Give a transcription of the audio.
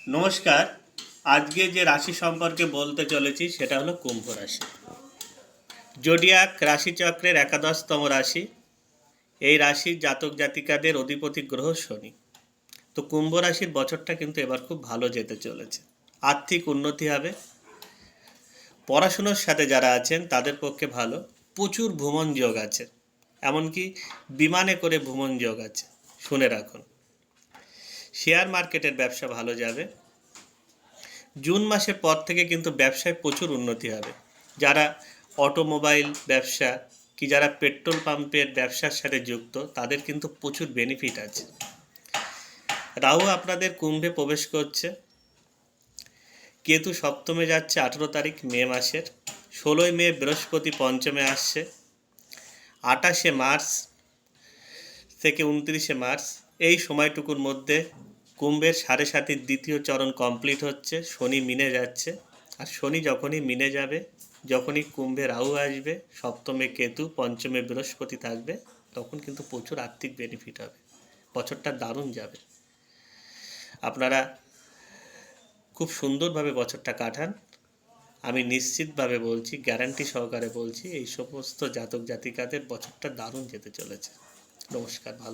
নমস্কার। আজকে যে রাশি সম্পর্কে বলতে চলেছি সেটা হলো কুম্ভ রাশি। জোডিয়াক রাশিচক্রের একাদশতম রাশি। এই রাশির জাতক জাতিকাদের অধিপতি গ্রহ শনি। তো কুম্ভ রাশির বছরটা কিন্তু এবার খুব ভালো যেতে চলেছে। আর্থিক উন্নতি হবে। পড়াশুনোর সাথে যারা আছেন তাদের পক্ষে ভালো। প্রচুর ভ্রমণ যোগ আছে, এমনকি বিমানে করে ভ্রমণ যোগ আছে, শুনে রাখুন। শেয়ার মার্কেটের ব্যবসা ভালো যাবে। জুন মাসের পর থেকে কিন্তু ব্যবসায় প্রচুর উন্নতি হবে। যারা অটোমোবাইল ব্যবসা কি যারা পেট্রোল পাম্পের ব্যবসার সাথে যুক্ত তাদের কিন্তু প্রচুর বেনিফিট আছে। রাহু আপনাদের কুম্ভে প্রবেশ করছে। কেতু সপ্তমে যাচ্ছে 18 তারিখ মে মাসের। 16 মে বৃহস্পতি পঞ্চমে আসছে। 28 মার্চ থেকে 29 মার্চ এই সময়টুকুর মধ্যে কুম্ভের সাড়ে সাতির দ্বিতীয় চরণ কমপ্লিট হচ্ছে। শনি মিনে যাচ্ছে। আর শনি যখনই মিনে যাবে, যখনই কুম্ভে রাহু আসবে, সপ্তমে কেতু, পঞ্চমে বৃহস্পতি থাকবে, তখন কিন্তু প্রচুর আর্থিক বেনিফিট হবে। বছরটা দারুণ যাবে। আপনারা খুব সুন্দরভাবে বছরটা কাটান। আমি নিশ্চিতভাবে বলছি, গ্যারান্টি সহকারে বলছি, এই সমস্ত জাতক জাতিকাদের বছরটা দারুণ যেতে চলেছে। নমস্কার, ভালো